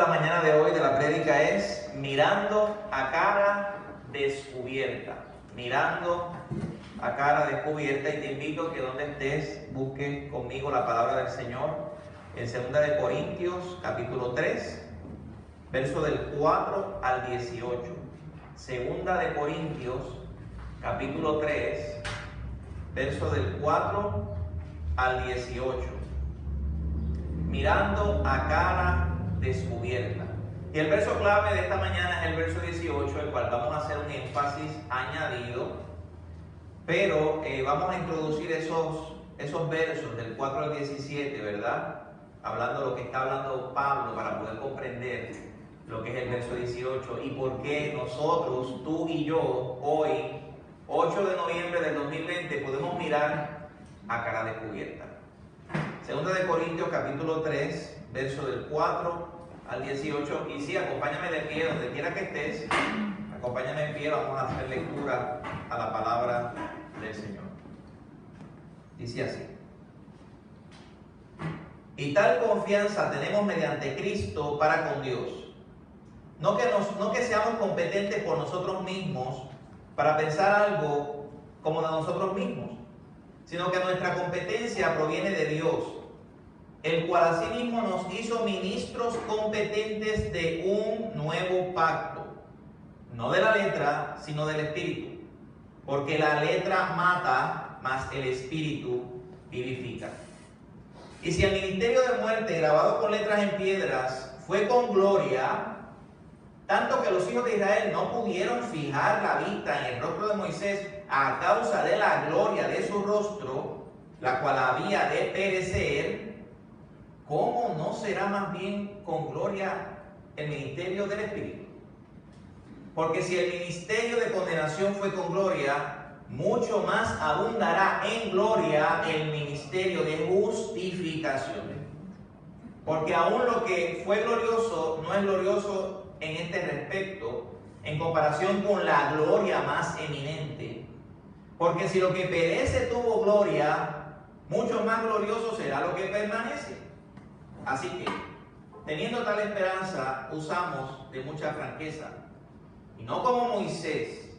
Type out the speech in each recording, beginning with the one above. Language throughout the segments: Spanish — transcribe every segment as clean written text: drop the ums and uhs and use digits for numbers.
la mañana de hoy de la prédica es mirando a cara descubierta. Mirando a cara descubierta, y te invito a que donde estés busques conmigo la palabra del Señor en 2 de Corintios capítulo 3, verso del 4 al 18. 2 de Corintios capítulo 3, verso del 4 al 18. Mirando a cara descubierta. Y el verso clave de esta mañana es el verso 18, el cual vamos a hacer un énfasis añadido, pero vamos a introducir esos versos del 4 al 17, ¿verdad? Hablando de lo que está hablando Pablo para poder comprender lo que es el verso 18 y por qué nosotros, tú y yo, hoy, 8 de noviembre del 2020, podemos mirar a cara descubierta. 2 de Corintios capítulo 3, verso del 4 al 18. Y sí, acompáñame de pie donde quiera que estés. Acompáñame en pie, vamos a hacer lectura a la palabra del Señor. Dice así: y tal confianza tenemos mediante Cristo para con Dios. No que seamos competentes por nosotros mismos para pensar algo como de nosotros mismos, sino que nuestra competencia proviene de Dios, el cual asimismo nos hizo ministros competentes de un nuevo pacto, no de la letra, sino del Espíritu, porque la letra mata, mas el Espíritu vivifica. Y si el ministerio de muerte, grabado con letras en piedras, fue con gloria, tanto que los hijos de Israel no pudieron fijar la vista en el rostro de Moisés a causa de la gloria de su rostro, la cual había de perecer, ¿cómo no será más bien con gloria el ministerio del Espíritu? Porque si el ministerio de condenación fue con gloria, mucho más abundará en gloria el ministerio de justificación. Porque aún lo que fue glorioso no es glorioso en este respecto, en comparación con la gloria más eminente. Porque si lo que perece tuvo gloria, mucho más glorioso será lo que permanece. Así que, teniendo tal esperanza, usamos de mucha franqueza, y no como Moisés,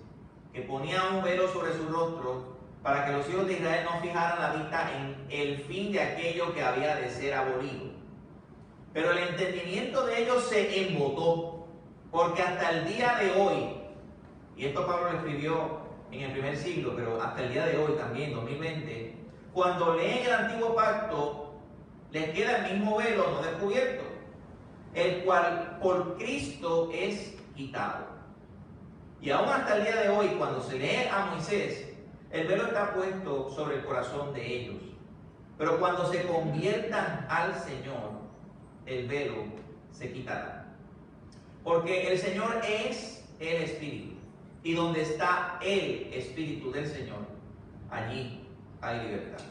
que ponía un velo sobre su rostro para que los hijos de Israel no fijaran la vista en el fin de aquello que había de ser abolido. Pero el entendimiento de ellos se embotó, porque hasta el día de hoy, y esto Pablo lo escribió en el primer siglo, pero hasta el día de hoy también, 2020, cuando leen el antiguo pacto, les queda el mismo velo no descubierto, el cual por Cristo es quitado. Y aún hasta el día de hoy, cuando se lee a Moisés, el velo está puesto sobre el corazón de ellos. Pero cuando se conviertan al Señor, el velo se quitará. Porque el Señor es el Espíritu. Y donde está el Espíritu del Señor, allí hay libertad.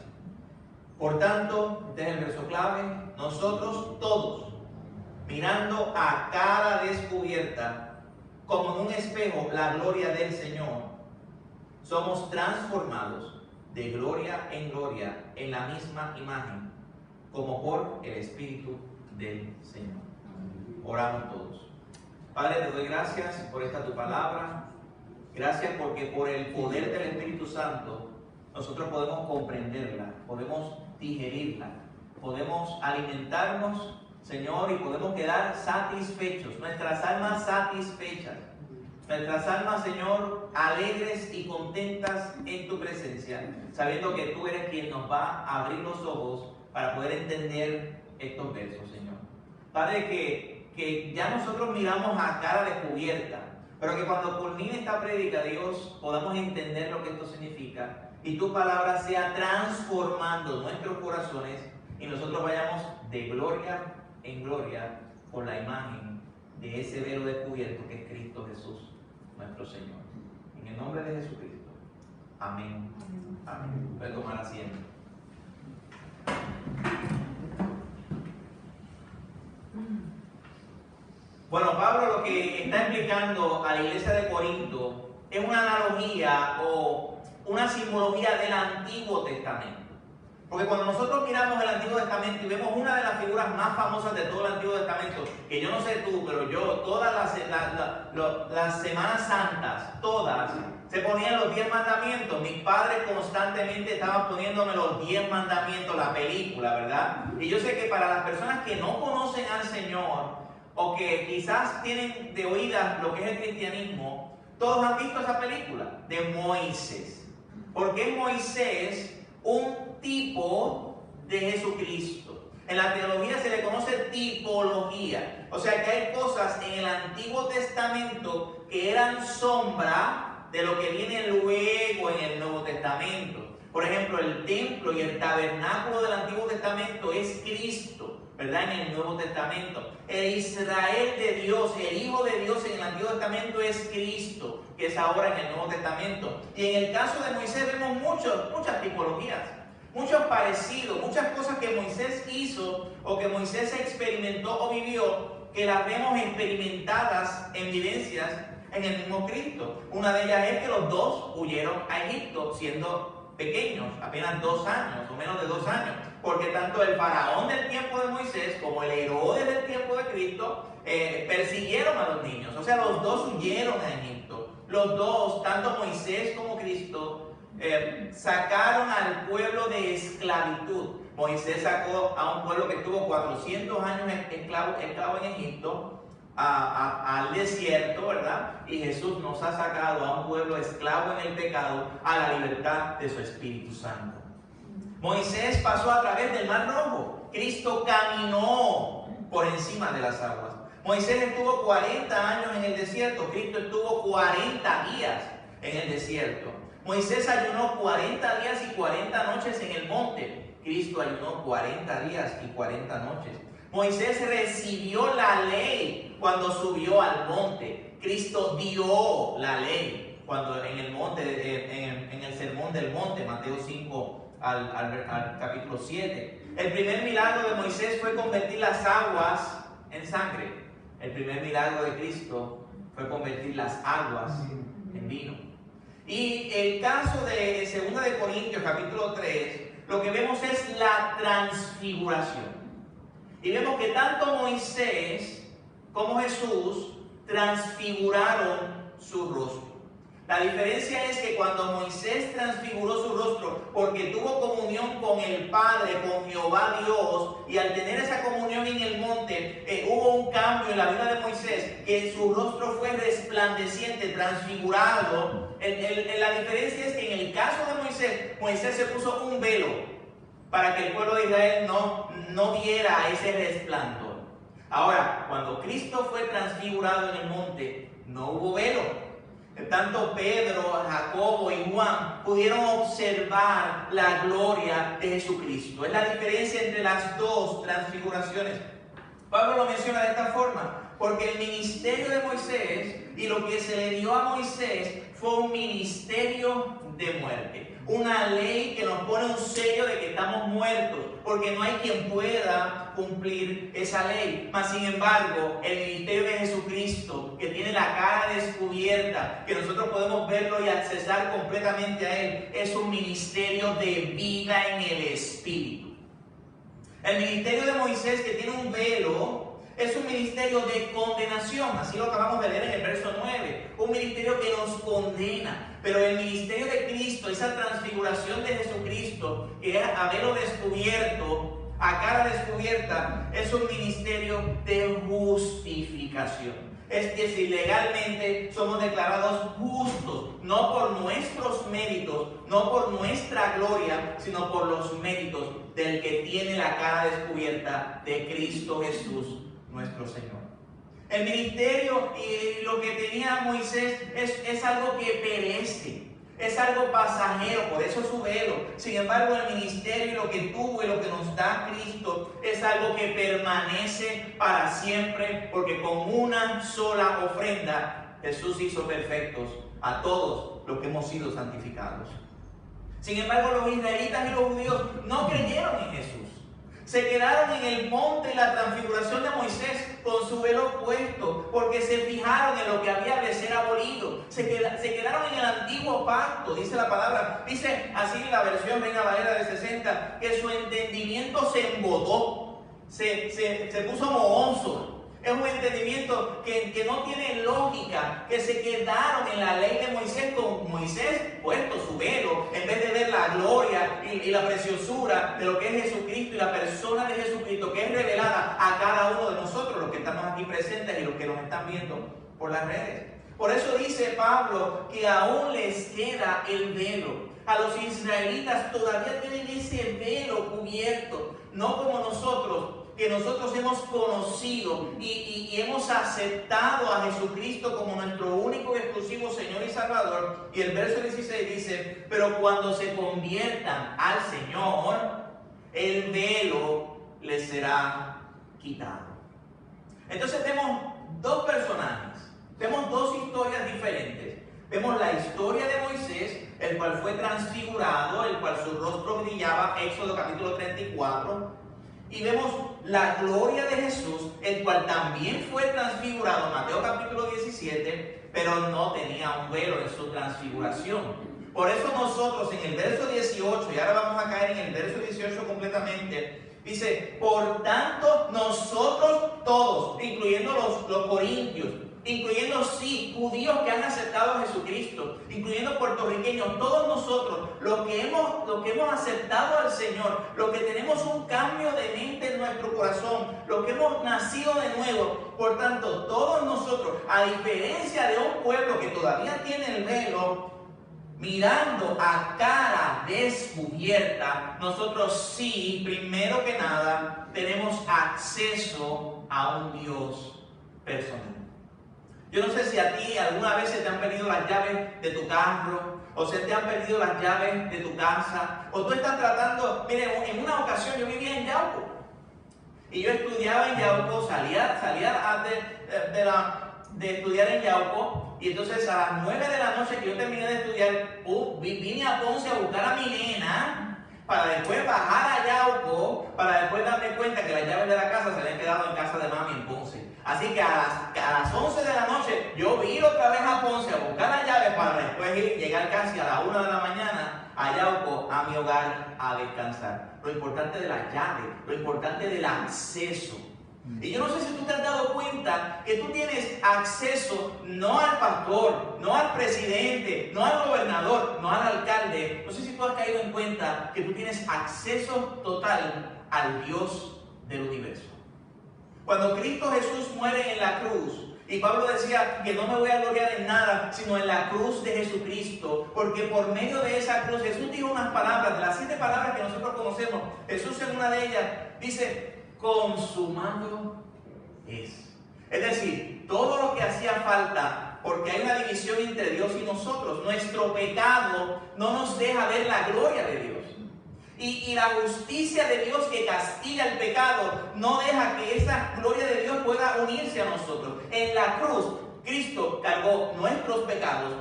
Por tanto, este es el verso clave, nosotros todos, mirando a cara descubierta, como en un espejo, la gloria del Señor, somos transformados de gloria en la misma imagen, como por el Espíritu del Señor. Oramos todos. Padre, te doy gracias por esta tu palabra. Gracias porque por el poder del Espíritu Santo nosotros podemos comprenderla, podemos digerirla, podemos alimentarnos, Señor, y podemos quedar satisfechos, nuestras almas satisfechas, nuestras almas, Señor, alegres y contentas en tu presencia, sabiendo que tú eres quien nos va a abrir los ojos para poder entender estos versos, Señor. Padre, que ya nosotros miramos a cara descubierta, pero que cuando culmine esta prédica, Dios, podamos entender lo que esto significa y tu palabra sea transformando nuestros corazones y nosotros vayamos de gloria en gloria con la imagen de ese velo descubierto que es Cristo Jesús, nuestro Señor. En el nombre de Jesucristo. Amén. Amén. Puede tomar asiento. Bueno, Pablo lo que está explicando a la iglesia de Corinto es una analogía o una simbología del Antiguo Testamento. Porque cuando nosotros miramos el Antiguo Testamento y vemos una de las figuras más famosas de todo el Antiguo Testamento, que yo no sé tú, pero yo, todas las Semanas Santas, todas, se ponían los 10 mandamientos. Mis padres constantemente estaban poniéndome los 10 mandamientos, la película, ¿verdad? Y yo sé que para las personas que no conocen al Señor, o que quizás tienen de oídas lo que es el cristianismo, todos han visto esa película de Moisés. Porque Moisés un tipo de Jesucristo. En la teología se le conoce tipología. O sea que hay cosas en el Antiguo Testamento que eran sombra de lo que viene luego en el Nuevo Testamento. Por ejemplo, el templo y el tabernáculo del Antiguo Testamento es Cristo, ¿verdad? En el Nuevo Testamento. El Israel de Dios, el Hijo de Dios en el Antiguo Testamento es Cristo, que es ahora en el Nuevo Testamento. Y en el caso de Moisés vemos muchas tipologías, muchos parecidos, muchas cosas que Moisés hizo o que Moisés experimentó o vivió, que las vemos experimentadas en vivencias en el mismo Cristo. Una de ellas es que los dos huyeron a Egipto siendo pequeños, apenas 2 años o menos de 2 años, porque tanto el faraón del tiempo de Moisés como el Herodes del tiempo de Cristo persiguieron a los niños. O sea, los dos huyeron a Egipto. Los dos, tanto Moisés como Cristo, sacaron al pueblo de esclavitud. Moisés sacó a un pueblo que estuvo 400 años esclavo en Egipto, al desierto, ¿verdad? Y Jesús nos ha sacado a un pueblo esclavo en el pecado a la libertad de su Espíritu Santo. Moisés pasó a través del Mar Rojo. Cristo caminó por encima de las aguas. Moisés estuvo 40 años en el desierto. Cristo estuvo 40 días en el desierto. Moisés ayunó 40 días y 40 noches en el monte. Cristo ayunó 40 días y 40 noches. Moisés recibió la ley cuando subió al monte. Cristo dio la ley cuando en el monte, en el sermón del monte, Mateo 5 al capítulo 7. El primer milagro de Moisés fue convertir las aguas en sangre. El primer milagro de Cristo fue convertir las aguas en vino. Y el caso de 2 de Corintios capítulo 3, lo que vemos es la transfiguración. Y vemos que tanto Moisés como Jesús transfiguraron su rostro. La diferencia es que cuando Moisés transfiguró su rostro, porque tuvo comunión con el Padre, con Jehová Dios, y al tener esa comunión en el monte, hubo un cambio en la vida de Moisés, que su rostro fue resplandeciente, transfigurado. La diferencia es que en el caso de Moisés se puso un velo para que el pueblo de Israel no viera ese resplandor. Ahora, cuando Cristo fue transfigurado en el monte, no hubo velo. Tanto Pedro, Jacobo y Juan pudieron observar la gloria de Jesucristo. Es la diferencia entre las dos transfiguraciones. Pablo lo menciona de esta forma, porque el ministerio de Moisés y lo que se le dio a Moisés fue un ministerio de muerte. Una ley que nos pone un sello de que estamos muertos, porque no hay quien pueda cumplir esa ley. Mas sin embargo, el ministerio de Jesucristo, que tiene la cara descubierta, que nosotros podemos verlo y accesar completamente a Él, es un ministerio de vida en el Espíritu. El ministerio de Moisés, que tiene un velo, es un ministerio de condenación, así lo acabamos de leer en el verso 9, un ministerio que nos condena. Pero el ministerio de Cristo, esa transfiguración de Jesucristo, que es a velo descubierto, a cara descubierta, es un ministerio de justificación. Es decir, legalmente somos declarados justos, no por nuestros méritos, no por nuestra gloria, sino por los méritos del que tiene la cara descubierta, de Cristo Jesús, nuestro Señor. El ministerio y lo que tenía Moisés es algo que perece, es algo pasajero, por eso su velo. Sin embargo, el ministerio y lo que tuvo y lo que nos da Cristo es algo que permanece para siempre, porque con una sola ofrenda Jesús hizo perfectos a todos los que hemos sido santificados. Sin embargo, los israelitas y los judíos no creyeron en Jesús. Se quedaron en el monte y la transfiguración de Moisés con su velo puesto, porque se fijaron en lo que había de ser abolido. Se quedaron en el antiguo pacto, dice la palabra. Dice, así la versión Reina Valera de 60, que su entendimiento se embotó, se puso mohonzo. Es un entendimiento que no tiene lógica, que se quedaron en la ley de Moisés, con Moisés puesto su velo, en vez de ver la gloria y la preciosura de lo que es Jesucristo y la persona de Jesucristo, que es revelada a cada uno de nosotros, los que estamos aquí presentes y los que nos están viendo por las redes. Por eso dice Pablo que aún les queda el velo. A los israelitas todavía tienen ese velo cubierto, no como nosotros, que nosotros hemos conocido y hemos aceptado a Jesucristo como nuestro único y exclusivo Señor y Salvador. Y el verso 16 dice, pero cuando se conviertan al Señor, el velo les será quitado. Entonces vemos dos personajes, vemos dos historias diferentes. Vemos la historia de Moisés, el cual fue transfigurado, el cual su rostro brillaba, Éxodo capítulo 34. Y vemos la gloria de Jesús, el cual también fue transfigurado, Mateo capítulo 17, pero no tenía un velo en su transfiguración. Por eso nosotros en el verso 18, y ahora vamos a caer en el verso 18 completamente, dice, por tanto nosotros todos, incluyendo los corintios, incluyendo sí, judíos que han aceptado a Jesucristo, incluyendo puertorriqueños, todos nosotros, los que hemos aceptado al Señor, los que tenemos un cambio de mente en nuestro corazón, los que hemos nacido de nuevo, por tanto, todos nosotros, a diferencia de un pueblo que todavía tiene el velo, mirando a cara descubierta, nosotros sí, primero que nada, tenemos acceso a un Dios personal. Yo no sé si a ti alguna vez se te han perdido las llaves de tu carro, o se te han perdido las llaves de tu casa, o tú estás tratando, mire, en una ocasión yo vivía en Yauco, y yo estudiaba en Yauco, salía de estudiar en Yauco, y entonces a las 9 de la noche que yo terminé de estudiar, vine a Ponce a buscar a mi nena, para después bajar a Yauco, para después darme cuenta que las llaves de la casa se habían quedado en casa de mami en Ponce. Así que a las 11 de la noche yo vine otra vez a Ponce a buscar las llaves para después llegar casi a la 1 de la mañana a Yauco, a mi hogar, a descansar. Lo importante de las llaves, lo importante del acceso. Y yo no sé si tú te has dado cuenta que tú tienes acceso no al pastor, no al presidente, no al gobernador, no al alcalde. No sé si tú has caído en cuenta que tú tienes acceso total al Dios del universo. Cuando Cristo Jesús muere en la cruz, y Pablo decía que no me voy a gloriar en nada, sino en la cruz de Jesucristo, porque por medio de esa cruz Jesús dijo unas palabras, de las 7 palabras que nosotros conocemos, Jesús en una de ellas dice, consumado es. Es decir, todo lo que hacía falta, porque hay una división entre Dios y nosotros. Nuestro pecado no nos deja ver la gloria de Dios. Y la justicia de Dios que castiga el pecado no deja que esa gloria de Dios pueda unirse a nosotros. En la cruz, Cristo cargó nuestros pecados,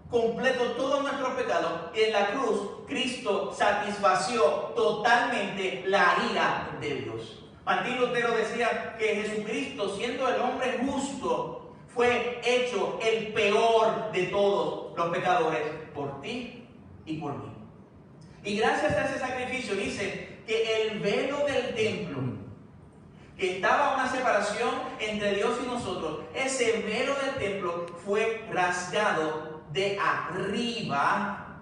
completó todos nuestros pecados. En la cruz, Cristo satisfació totalmente la ira de Dios. Martín Lutero decía que Jesucristo, siendo el hombre justo, fue hecho el peor de todos los pecadores por ti y por mí. Y gracias a ese sacrificio dice que el velo del templo, que estaba una separación entre Dios y nosotros, ese velo del templo fue rasgado de arriba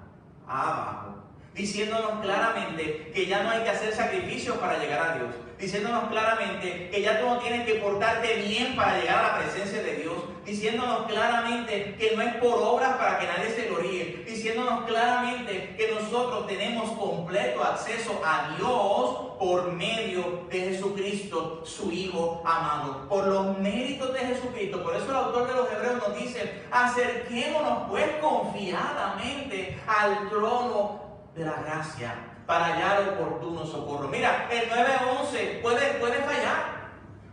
a abajo, diciéndonos claramente que ya no hay que hacer sacrificios para llegar a Dios, diciéndonos claramente que ya tú no tienes que portarte bien para llegar a la presencia de Dios, diciéndonos claramente que no es por obras para que nadie se gloríe, diciéndonos claramente que nosotros tenemos completo acceso a Dios por medio de Jesucristo, su Hijo amado, por los méritos de Jesucristo. Por eso el autor de los Hebreos nos dice, acerquémonos pues confiadamente al trono de la gracia para hallar oportuno socorro. Mira, el 911 puede fallar.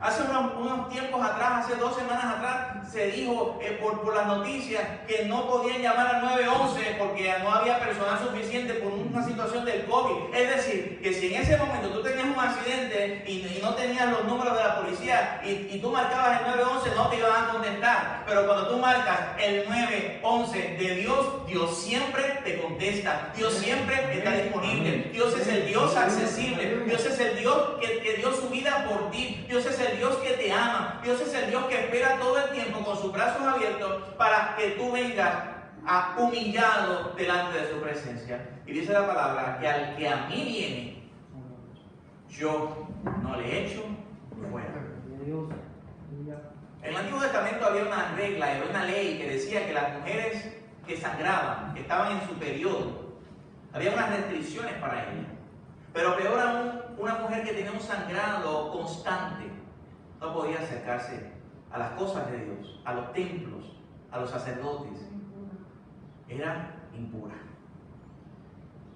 Hace unos tiempos atrás, hace 2 semanas atrás, se dijo por las noticias que no podían llamar al 911 porque no había personal suficiente por un una situación del COVID. Es decir, que si en ese momento tú tenías un accidente y no tenías los números de la policía y tú marcabas el 911, no te iban a contestar. Pero cuando tú marcas el 911 de Dios, Dios siempre te contesta. Dios siempre está disponible. Dios es el Dios accesible. Dios es el Dios que dio su vida por ti. Dios es el Dios que te ama. Dios es el Dios que espera todo el tiempo con sus brazos abiertos para que tú vengas humillado delante de su presencia. Y dice la palabra que al que a mí viene, yo no le echo fuera. En el Antiguo Testamento había una regla, había una ley que decía que las mujeres que sangraban, que estaban en su periodo, había unas restricciones para ellas. Pero peor aún, una mujer que tenía un sangrado constante no podía acercarse a las cosas de Dios, a los templos, a los sacerdotes. Era impura.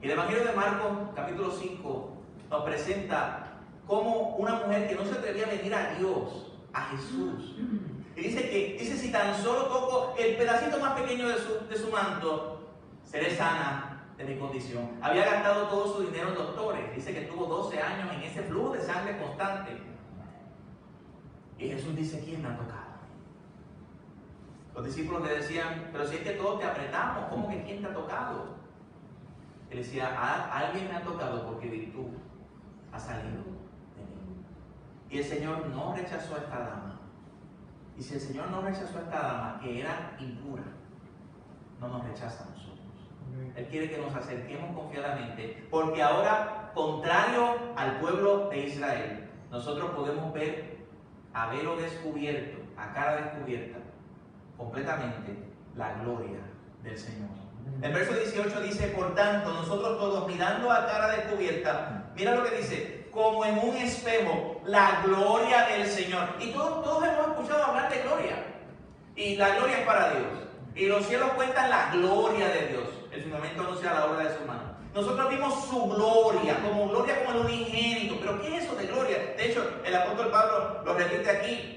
Y el Evangelio de Marcos, capítulo 5, nos presenta como una mujer que no se atrevía a venir a Dios, a Jesús. Y dice si tan solo toco el pedacito más pequeño de su manto, seré sana de mi condición. Había gastado todo su dinero en doctores. Dice que tuvo 12 años en ese flujo de sangre constante. Y Jesús dice, ¿quién me ha tocado? Los discípulos le decían, pero si es que todos te apretamos, ¿cómo que quién te ha tocado? Él decía, alguien me ha tocado porque virtud ha salido de mí. Y el Señor no rechazó a esta dama. Y si el Señor no rechazó a esta dama, que era impura, no nos rechaza a nosotros. Él quiere que nos acerquemos confiadamente, porque ahora, contrario al pueblo de Israel, nosotros podemos ver a velo descubierto, a cara descubierta, completamente la gloria del Señor. El verso 18 dice, por tanto, nosotros todos mirando a cara descubierta, mira lo que dice, como en un espejo, la gloria del Señor. Y todos hemos escuchado hablar de gloria. Y la gloria es para Dios. Y los cielos cuentan la gloria de Dios. El firmamento anuncia la obra de su mano. Nosotros vimos su gloria como el unigénito. Pero ¿qué es eso de gloria? De hecho, el apóstol Pablo lo repite aquí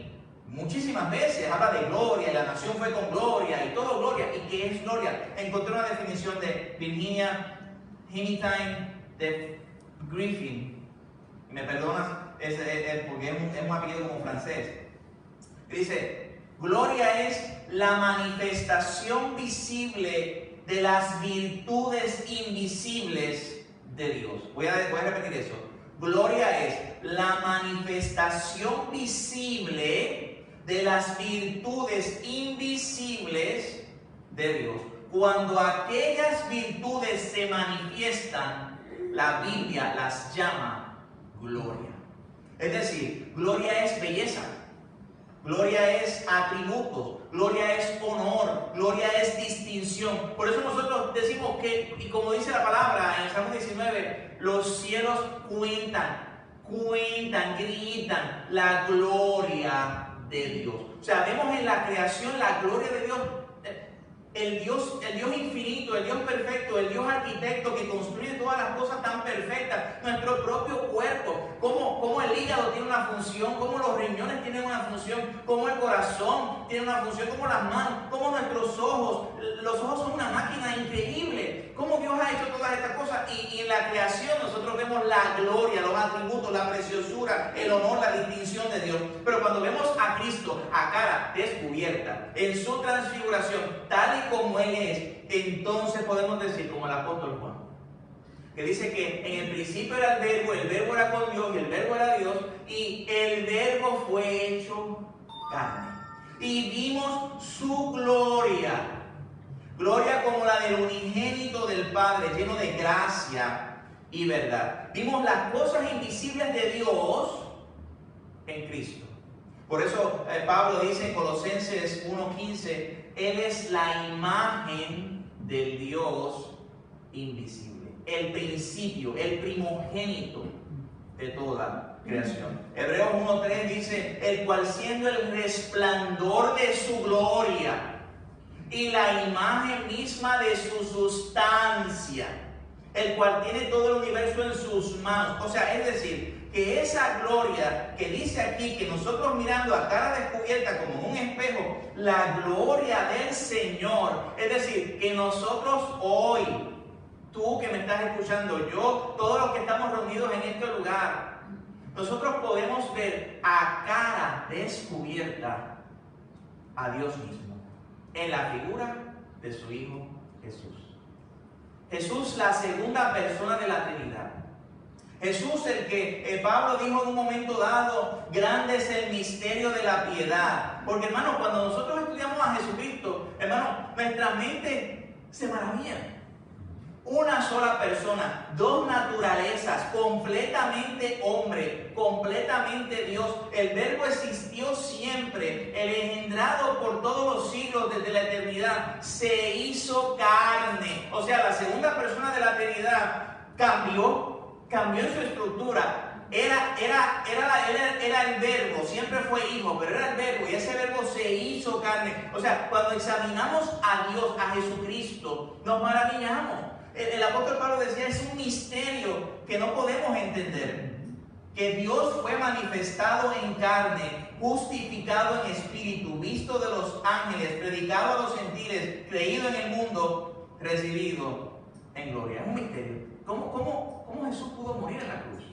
muchísimas veces, habla de gloria, y la nación fue con gloria, y todo gloria. ¿Y qué es gloria? Encontré una definición de Virginia Hinitine de Griffin. Me perdonas, porque es un apellido como francés. Y dice, gloria es la manifestación visible de las virtudes invisibles de Dios. Voy a repetir eso. Gloria es la manifestación visible de las virtudes invisibles de Dios. Cuando aquellas virtudes se manifiestan, la Biblia las llama gloria. Es decir, gloria es belleza, gloria es atributos, gloria es honor, gloria es distinción. Por eso nosotros decimos que, y como dice la palabra en el Salmo 19, los cielos cuentan, gritan la gloria de Dios. O sea, vemos en la creación la gloria de Dios. El Dios infinito, el Dios perfecto, el Dios arquitecto que construye todas las cosas tan perfectas, nuestro propio cuerpo, cómo el hígado tiene una función, cómo los riñones tienen una función, cómo el corazón tiene una función, cómo las manos, cómo nuestros ojos, los ojos son una máquina increíble, cómo Dios ha hecho todas estas cosas. Y en la creación nosotros vemos la gloria, los atributos, la preciosura, el honor, la distinción de Dios. Pero cuando vemos a Cristo a cara descubierta, en su transfiguración, tal y como Él es, entonces podemos decir, como el apóstol Juan, que dice que en el principio era el verbo era con Dios y el verbo era Dios, y el verbo fue hecho carne. Y vimos su gloria, gloria como la del unigénito del Padre, lleno de gracia y verdad. Vimos las cosas invisibles de Dios en Cristo. Por eso Pablo dice en Colosenses 1:15, Él es la imagen del Dios invisible, el principio, el primogénito de toda creación. Hebreos 1:3 dice, el cual siendo el resplandor de su gloria y la imagen misma de su sustancia, el cual tiene todo el universo en sus manos. O sea, es decir, que esa gloria que dice aquí, que nosotros mirando a cara descubierta como en un espejo, la gloria del Señor, es decir, que nosotros hoy tú que me estás escuchando, yo, todos los que estamos reunidos en este lugar, nosotros podemos ver a cara descubierta a Dios mismo en la figura de su Hijo Jesús. Jesús, la segunda persona de la Trinidad. Jesús, el que Pablo dijo en un momento dado, grande es el misterio de la piedad. Porque, hermano, cuando nosotros estudiamos a Jesucristo, hermano, nuestra mente se maravilla. Una sola persona, dos naturalezas, completamente hombre, completamente Dios. El Verbo existió siempre, el engendrado por todos los siglos desde la eternidad, se hizo carne. O sea, la segunda persona de la Trinidad cambió en su estructura. Era el Verbo, siempre fue Hijo, pero era el Verbo y ese Verbo se hizo carne. O sea, cuando examinamos a Dios, a Jesucristo, nos maravillamos. El apóstol Pablo decía, es un misterio que no podemos entender. Que Dios fue manifestado en carne, justificado en espíritu, visto de los ángeles, predicado a los gentiles, creído en el mundo, recibido en gloria. Es un misterio. ¿Cómo Jesús pudo morir en la cruz?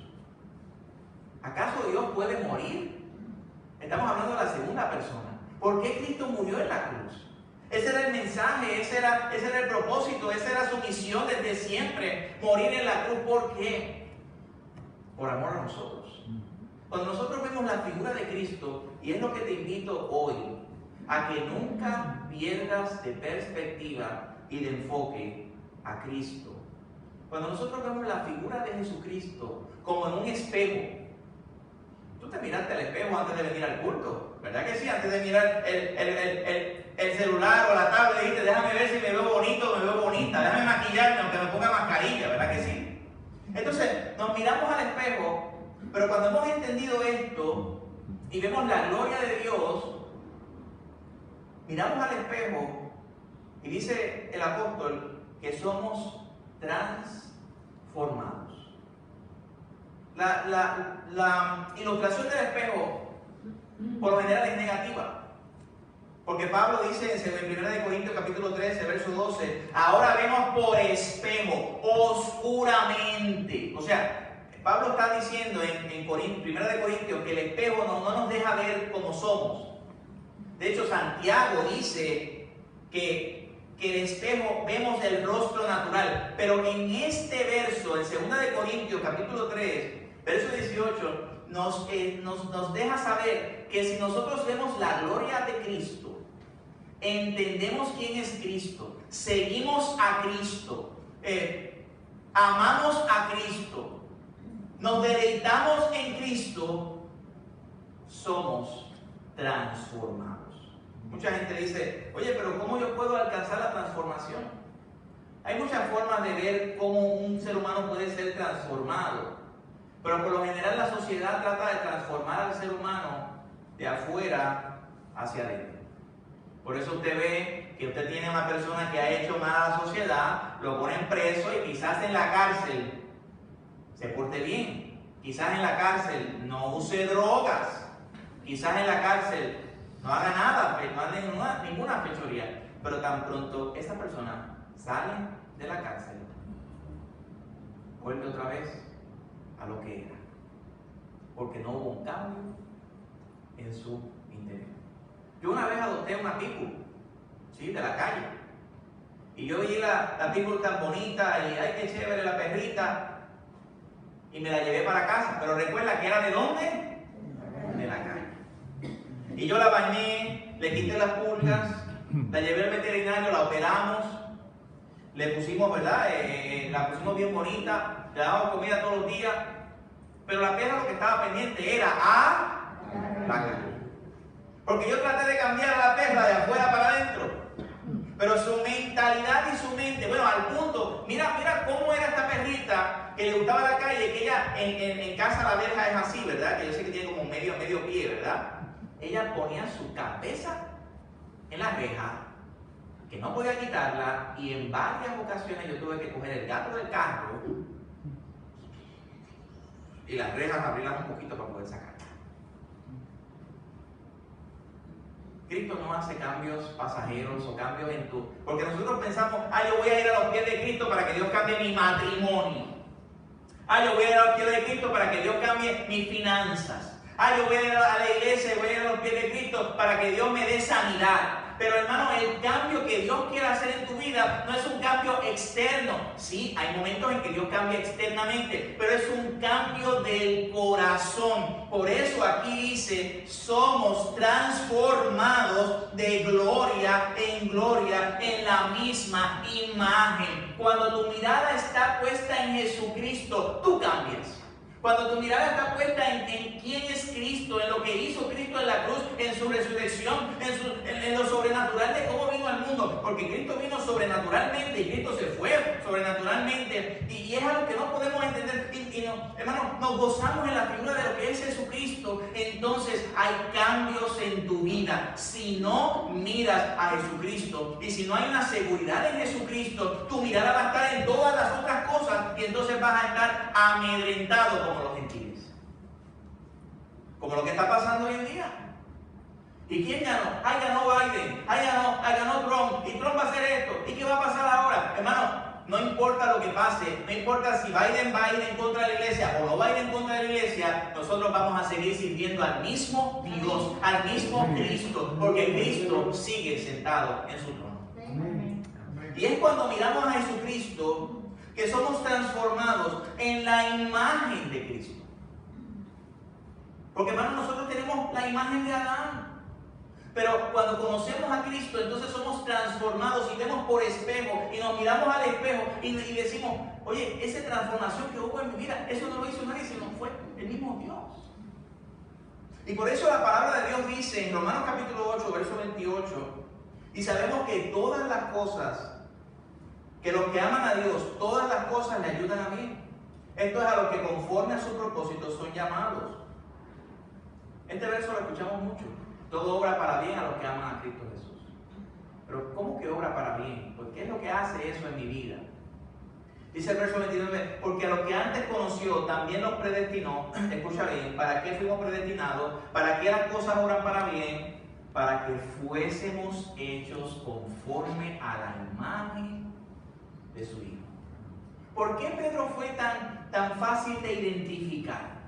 ¿Acaso Dios puede morir? Estamos hablando de la segunda persona. ¿Por qué Cristo murió en la cruz? Ese era el mensaje, ese era el propósito, esa era su misión desde siempre, morir en la cruz. ¿Por qué? Por amor a nosotros. Cuando nosotros vemos la figura de Cristo, y es lo que te invito hoy, a que nunca pierdas de perspectiva y de enfoque a Cristo. Cuando nosotros vemos la figura de Jesucristo como en un espejo, tú te miraste al espejo antes de venir al culto, ¿verdad que sí? Antes de mirar el celular o la tablet, dijiste, déjame ver si me veo bonito o me veo bonita, déjame maquillarme aunque me ponga mascarilla, ¿verdad que sí? Entonces, nos miramos al espejo, pero cuando hemos entendido esto y vemos la gloria de Dios, miramos al espejo y dice el apóstol que somos transformados. La ilustración del espejo por lo general es negativa. Porque Pablo dice en 1 Corintios capítulo 13, verso 12, ahora vemos por espejo, oscuramente. O sea, Pablo está diciendo en 1 Corintios que el espejo no nos deja ver como somos. De hecho, Santiago dice que el espejo vemos el rostro natural. Pero en este verso, en 2 Corintios capítulo 3, verso 18, nos deja saber que si nosotros vemos la gloria de Cristo, entendemos quién es Cristo, seguimos a Cristo, amamos a Cristo, nos deleitamos en Cristo, somos transformados. Mucha gente dice, oye, pero ¿cómo yo puedo alcanzar la transformación? Hay muchas formas de ver cómo un ser humano puede ser transformado, pero por lo general la sociedad trata de transformar al ser humano de afuera hacia adentro. Por eso usted ve que usted tiene una persona que ha hecho mal a la sociedad, lo ponen preso y quizás en la cárcel se porte bien. Quizás en la cárcel no use drogas. Quizás en la cárcel no haga nada, no haga ninguna fechoría. Pero tan pronto esa persona sale de la cárcel, vuelve otra vez a lo que era. Porque no hubo un cambio en su interior. Yo una vez adopté una pitbull, ¿sí? De la calle. Y yo vi la pitbull tan bonita y ay, qué chévere la perrita. Y me la llevé para casa. Pero recuerda que era ¿de dónde? De la calle. Y yo la bañé, le quité las pulgas, la llevé al veterinario, la operamos, le pusimos, ¿verdad? La pusimos bien bonita, le dábamos comida todos los días. Pero la perra lo que estaba pendiente era a la calle. Porque yo traté de cambiar a la perra de afuera para adentro. Pero su mentalidad y su mente, bueno, al punto, mira cómo era esta perrita que le gustaba la calle, que ella en casa la verja es así, ¿verdad? Que yo sé que tiene como medio pie, ¿verdad? Ella ponía su cabeza en la reja, que no podía quitarla, y en varias ocasiones yo tuve que coger el gato del carro y las rejas abrirlas un poquito para poder sacarla. Cristo no hace cambios pasajeros o cambios en tu... Porque nosotros pensamos, yo voy a ir a los pies de Cristo para que Dios cambie mi matrimonio. Yo voy a ir a los pies de Cristo para que Dios cambie mis finanzas. Yo voy a ir a la iglesia y voy a ir a los pies de Cristo para que Dios me dé sanidad. Pero hermano, el cambio que Dios quiere hacer en tu vida no es un cambio externo. Sí, hay momentos en que Dios cambia externamente, pero es un cambio del corazón. Por eso aquí dice, somos transformados de gloria en gloria en la misma imagen. Cuando tu mirada está puesta en Jesucristo, tú cambias. Cuando tu mirada está puesta en quién es Cristo, en lo que hizo Cristo en la cruz, en su resurrección, en lo sobrenatural de cómo vino al mundo. Porque Cristo vino sobrenaturalmente y Cristo se fue sobrenaturalmente. Y es algo que no podemos entender. Hermano, nos gozamos en la figura de lo que es Jesucristo. Entonces hay cambios en tu vida. Si no miras a Jesucristo y si no hay una seguridad en Jesucristo, tu mirada va a estar en todas las otras cosas y entonces vas a estar amedrentado como los gentiles, como lo que está pasando hoy en día. ¿Y quién ganó? Ganó Biden, ganó Trump, y Trump va a hacer esto, ¿y qué va a pasar ahora? Hermano, no importa lo que pase, no importa si Biden va a ir en contra de la iglesia o no va a ir en contra de la iglesia, nosotros vamos a seguir sirviendo al mismo Dios, al mismo Cristo, porque Cristo sigue sentado en su trono. Y es cuando miramos a Jesucristo que somos transformados en la imagen de Cristo. Porque hermanos, nosotros tenemos la imagen de Adán. Pero cuando conocemos a Cristo, entonces somos transformados y vemos por espejo y nos miramos al espejo y decimos, oye, esa transformación que hubo en mi vida, eso no lo hizo nadie, sino fue el mismo Dios. Y por eso la palabra de Dios dice en Romanos capítulo 8, verso 28, y sabemos que todas las cosas, que los que aman a Dios, todas las cosas le ayudan a bien. Esto es a los que conforme a su propósito son llamados. Este verso lo escuchamos mucho. Todo obra para bien a los que aman a Cristo Jesús. Pero ¿cómo que obra para bien? Pues ¿qué es lo que hace eso en mi vida? Dice el verso 29, porque a los que antes conoció también los predestinó. Escucha bien, ¿para qué fuimos predestinados? ¿Para qué las cosas obran para bien? Para que fuésemos hechos conforme a la imagen de su Hijo. ¿Por qué Pedro fue tan fácil de identificar?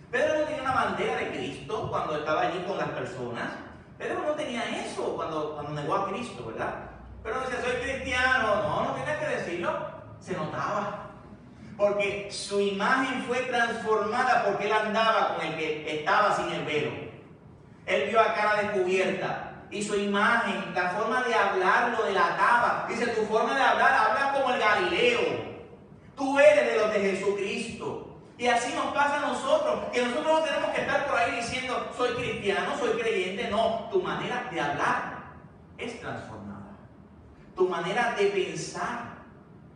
Pedro no tenía una bandera de Cristo cuando estaba allí con las personas. Pedro no tenía eso cuando negó a Cristo, ¿verdad? Pero decía, soy cristiano. No tenía que decirlo. Se notaba. Porque su imagen fue transformada porque él andaba con el que estaba sin el velo. Él vio a cara descubierta. Y su imagen, la forma de hablar lo delataba. Dice, tu forma de hablar, habla como el Galileo. Tú eres de los de Jesucristo. Y así nos pasa a nosotros, que nosotros no tenemos que estar por ahí diciendo, soy cristiano, soy creyente. No, tu manera de hablar es transformada. Tu manera de pensar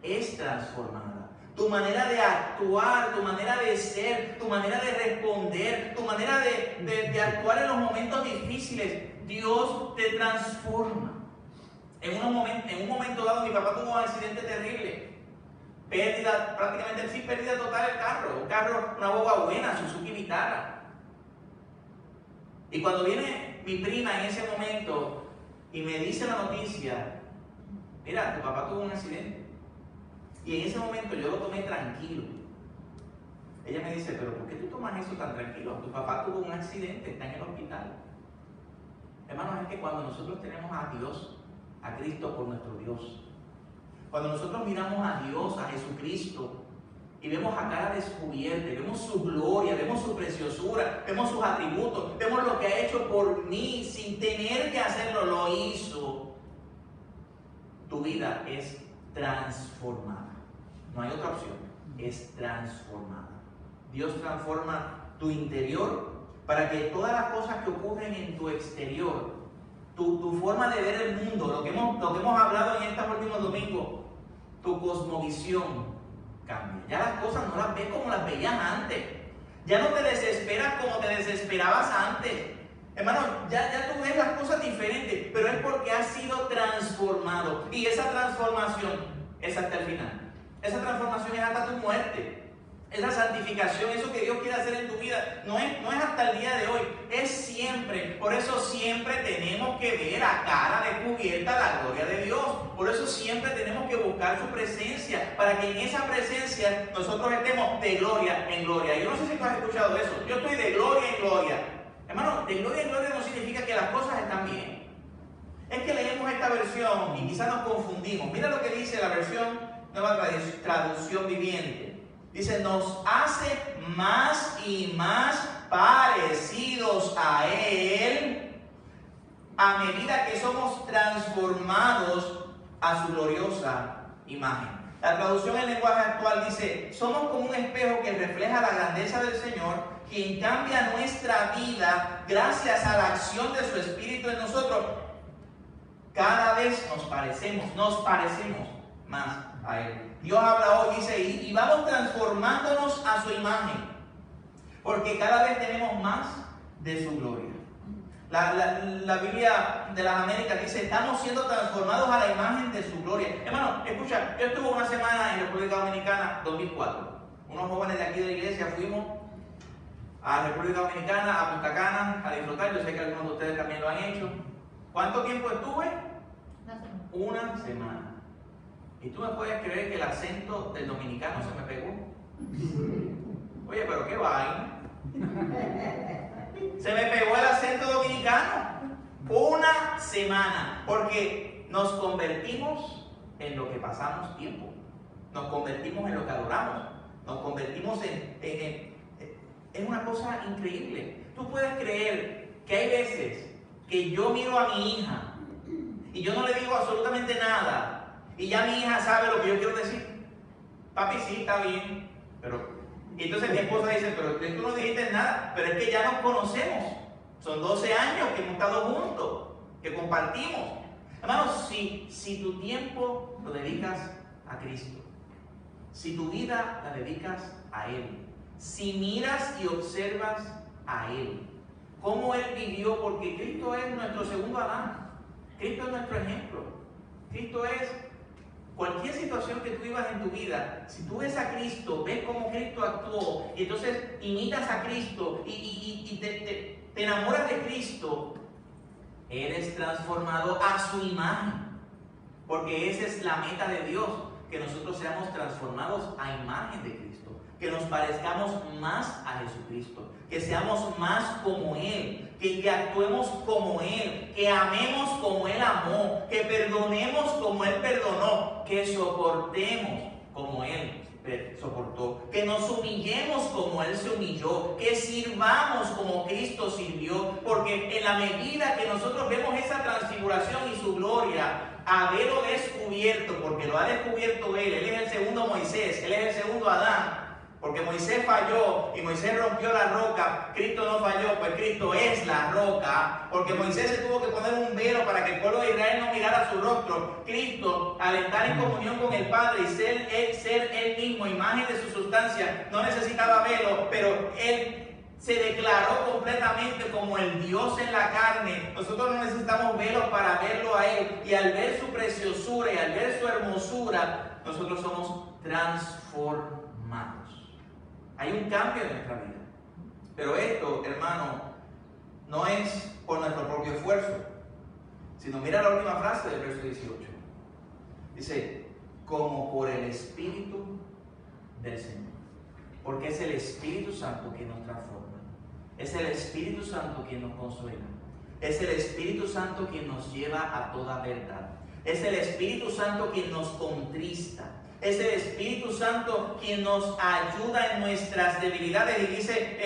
es transformada. Tu manera de actuar, tu manera de ser, tu manera de responder, tu manera de actuar en los momentos difíciles, Dios te transforma. En un momento dado, mi papá tuvo un accidente terrible. Pérdida, prácticamente sí, pérdida total el carro, una guagua buena, Suzuki Vitara. Y cuando viene mi prima en ese momento y me dice la noticia, mira, tu papá tuvo un accidente. Y en ese momento yo lo tomé tranquilo. Ella me dice, pero ¿por qué tú tomas eso tan tranquilo? Tu papá tuvo un accidente, está en el hospital. Hermanos, es que cuando nosotros tenemos a Dios, a Cristo por nuestro Dios, cuando nosotros miramos a Dios, a Jesucristo, y vemos a cara descubierta, vemos su gloria, vemos su preciosura, vemos sus atributos, vemos lo que ha hecho por mí, sin tener que hacerlo, lo hizo. Tu vida es transformada. No hay otra opción, es transformada. Dios transforma tu interior para que todas las cosas que ocurren en tu exterior, tu forma de ver el mundo, lo que hemos hablado en estos últimos domingos, tu cosmovisión cambia. Ya las cosas no las ves como las veías antes. Ya no te desesperas como te desesperabas antes. Hermano, ya tú ves las cosas diferentes, pero es porque has sido transformado. Y esa transformación es hasta el final. Esa transformación es hasta tu muerte. esa santificación, eso que Dios quiere hacer en tu vida, no es hasta el día de hoy, es siempre. Por eso siempre tenemos que ver a cara descubierta la gloria de Dios. Por eso siempre tenemos que buscar su presencia, para que en esa presencia nosotros estemos de gloria en gloria. Yo no sé si tú has escuchado eso. Yo estoy de gloria en gloria. Hermano, de gloria en gloria no significa que las cosas están bien. Es que leemos esta versión y quizás nos confundimos. Mira lo que dice la versión Nueva Traducción Viviente. Dice, nos hace más y más parecidos a Él a medida que somos transformados a su gloriosa imagen. La traducción en lenguaje actual dice, somos como un espejo que refleja la grandeza del Señor, quien cambia nuestra vida gracias a la acción de su Espíritu en nosotros. Cada vez nos parecemos más a Él. Dios habla hoy, dice, y vamos transformándonos a su imagen, porque cada vez tenemos más de su gloria. La Biblia de las Américas dice, estamos siendo transformados a la imagen de su gloria. Hermano, escucha, yo estuve una semana en República Dominicana, 2004. Unos jóvenes de aquí de la iglesia fuimos a República Dominicana, a Punta Cana, a disfrutar. Yo sé que algunos de ustedes también lo han hecho. ¿Cuánto tiempo estuve? Una semana. ¿Y tú me puedes creer que el acento del dominicano se me pegó? Oye, pero qué vaina. Se me pegó el acento dominicano. Una semana. Porque nos convertimos en lo que pasamos tiempo. Nos convertimos en lo que adoramos. Nos convertimos es una cosa increíble. Tú puedes creer que hay veces que yo miro a mi hija y yo no le digo absolutamente nada. Y ya mi hija sabe lo que yo quiero decir. Papi, sí, está bien. Y entonces mi esposa dice, pero tú no dijiste nada. Pero es que ya nos conocemos. Son 12 años que hemos estado juntos, que compartimos. Hermanos, si tu tiempo lo dedicas a Cristo, si tu vida la dedicas a Él, si miras y observas a Él, cómo Él vivió, porque Cristo es nuestro segundo Adán. Cristo es nuestro ejemplo. Cristo es cualquier situación que tú vivas en tu vida. Si tú ves a Cristo, ves cómo Cristo actuó, y entonces imitas a Cristo y te enamoras de Cristo, eres transformado a su imagen. Porque esa es la meta de Dios, que nosotros seamos transformados a imagen de Cristo, que nos parezcamos más a Jesucristo, que seamos más como Él, que actuemos como Él, que amemos como Él amó, que perdonemos como Él perdonó, que soportemos como Él soportó, que nos humillemos como Él se humilló, que sirvamos como Cristo sirvió, porque en la medida que nosotros vemos esa transfiguración y su gloria, haberlo descubierto, porque lo ha descubierto Él es el segundo Moisés, Él es el segundo Adán, porque Moisés falló y Moisés rompió la roca, Cristo no falló, pues Cristo es la roca, porque Moisés se tuvo que poner un velo para que el pueblo de Israel no mirara su rostro. Cristo, al estar en comunión con el Padre y ser Él mismo, imagen de su sustancia, no necesitaba velo, pero Él se declaró completamente como el Dios en la carne. Nosotros no necesitamos velos para verlo a Él, y al ver su preciosura y al ver su hermosura, nosotros somos transformados. Hay un cambio en nuestra vida. Pero esto, hermano, no es por nuestro propio esfuerzo, sino mira la última frase del verso 18. Dice, como por el Espíritu del Señor. Porque es el Espíritu Santo quien nos transforma. Es el Espíritu Santo quien nos consuela. Es el Espíritu Santo quien nos lleva a toda verdad. Es el Espíritu Santo quien nos contrista. Es el Espíritu Santo quien nos ayuda en nuestras debilidades. Y dice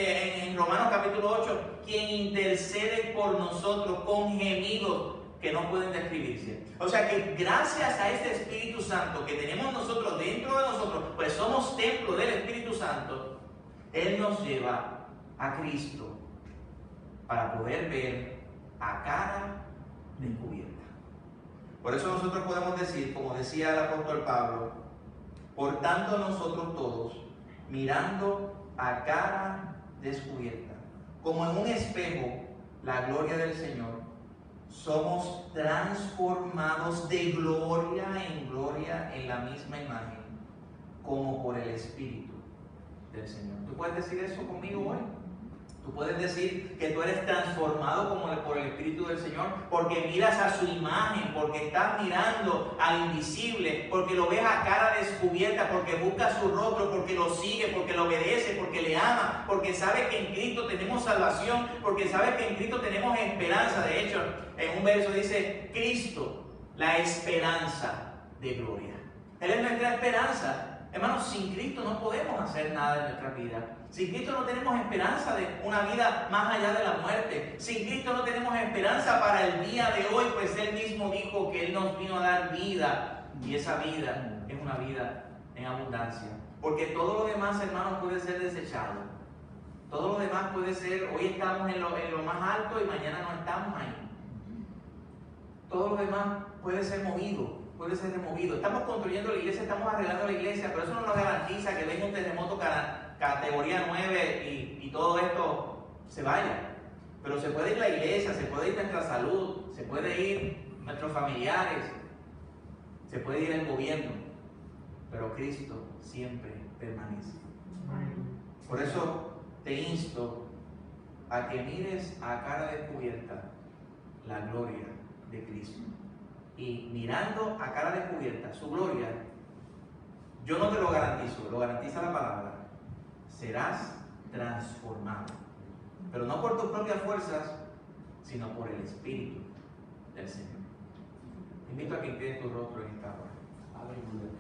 en Romanos capítulo 8, quien intercede por nosotros con gemidos que no pueden describirse. O sea que gracias a este Espíritu Santo que tenemos nosotros dentro de nosotros, pues somos templo del Espíritu Santo, Él nos lleva a Cristo para poder ver a cara descubierta. Por eso nosotros podemos decir, como decía el apóstol Pablo, por tanto nosotros todos, mirando a cara descubierta, como en un espejo, la gloria del Señor, somos transformados de gloria en la misma imagen, como por el Espíritu, del Señor. ¿Tú puedes decir eso conmigo hoy? Tú puedes decir que tú eres transformado por el Espíritu del Señor porque miras a su imagen, porque estás mirando al invisible, porque lo ves a cara descubierta, porque buscas su rostro, porque lo sigue, porque lo obedece, porque le ama, porque sabes que en Cristo tenemos salvación, porque sabes que en Cristo tenemos esperanza. De hecho, en un verso dice, Cristo, la esperanza de gloria. Él es nuestra esperanza. Hermanos, sin Cristo no podemos hacer nada en nuestra vida. Sin Cristo no tenemos esperanza de una vida más allá de la muerte. Sin Cristo no tenemos esperanza para el día de hoy, pues Él mismo dijo que Él nos vino a dar vida. Y esa vida es una vida en abundancia. Porque todo lo demás, hermanos, puede ser desechado. Todo lo demás puede ser, hoy estamos en lo más alto y mañana no estamos ahí. Todo lo demás puede ser movido. Puede ser removido. Estamos construyendo la iglesia, estamos arreglando la iglesia, pero eso no nos garantiza que venga un terremoto categoría 9 y todo esto se vaya. Pero se puede ir la iglesia, se puede ir nuestra salud, se puede ir nuestros familiares, se puede ir el gobierno, pero Cristo siempre permanece. Por eso te insto a que mires a cara descubierta la gloria de Cristo. Y mirando a cara descubierta su gloria, yo no te lo garantizo, lo garantiza la palabra, serás transformado. Pero no por tus propias fuerzas, sino por el Espíritu del Señor. Te invito a que inclines tu rostro en esta hora. Aleluya.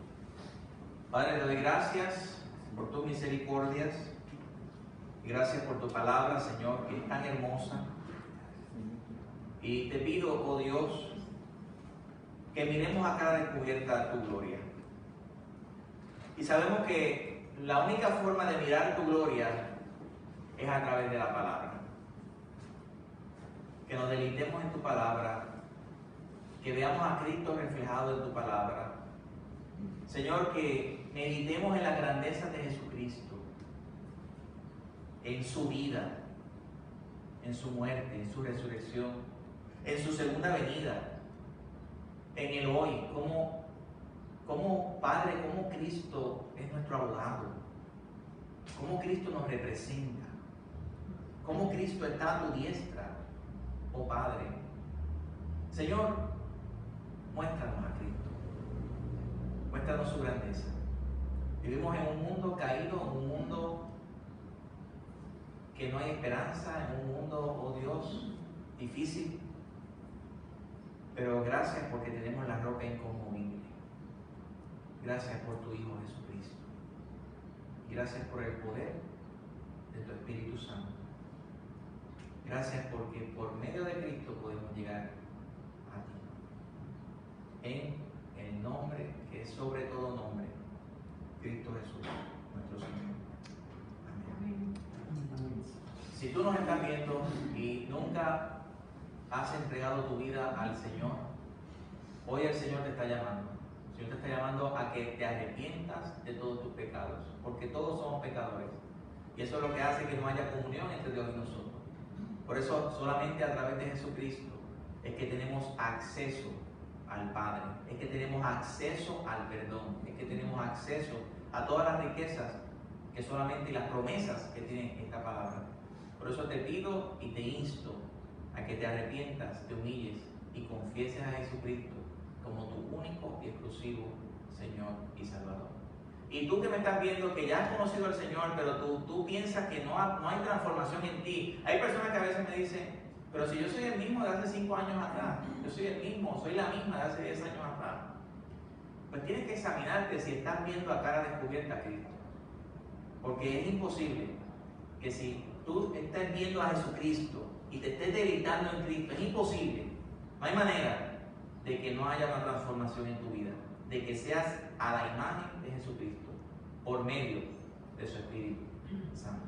Padre, te doy gracias por tus misericordias. Y gracias por tu palabra, Señor, que es tan hermosa. Y te pido, oh Dios, que miremos a cara descubierta tu gloria. Y sabemos que la única forma de mirar tu gloria es a través de la palabra. Que nos deleitemos en tu palabra, que veamos a Cristo reflejado en tu palabra. Señor, que meditemos en la grandeza de Jesucristo, en su vida, en su muerte, en su resurrección, en su segunda venida, en el hoy, como Padre, como Cristo es nuestro abogado, como Cristo nos representa, como Cristo está a tu diestra, oh Padre. Señor, muéstranos a Cristo, muéstranos su grandeza. Vivimos en un mundo caído, en un mundo que no hay esperanza, en un mundo, oh Dios, difícil. Pero gracias porque tenemos la roca inconmovible. Gracias por tu Hijo Jesucristo. Y gracias por el poder de tu Espíritu Santo. Gracias porque por medio de Cristo podemos llegar a ti. En el nombre que es sobre todo nombre, Cristo Jesús, nuestro Señor. Amén. Si tú nos estás viendo y nunca has entregado tu vida al Señor, hoy el Señor te está llamando. El Señor te está llamando a que te arrepientas de todos tus pecados, porque todos somos pecadores. Y eso es lo que hace que no haya comunión entre Dios y nosotros. Por eso solamente a través de Jesucristo es que tenemos acceso al Padre, es que tenemos acceso al perdón, es que tenemos acceso a todas las riquezas que solamente y las promesas que tiene esta palabra. Por eso te pido y te insto a que te arrepientas, te humilles y confieses a Jesucristo como tu único y exclusivo Señor y Salvador. Y tú que me estás viendo, que ya has conocido al Señor, pero tú piensas que no hay transformación en ti. Hay personas que a veces me dicen, pero si yo soy el mismo de hace 5 años atrás, yo soy el mismo, soy la misma de hace 10 años atrás. Pues tienes que examinarte si estás viendo a cara descubierta a Cristo. Porque es imposible que si tú estés viendo a Jesucristo y te estés deleitando en Cristo, es imposible, no hay manera de que no haya una transformación en tu vida, de que seas a la imagen de Jesucristo por medio de su Espíritu Santo.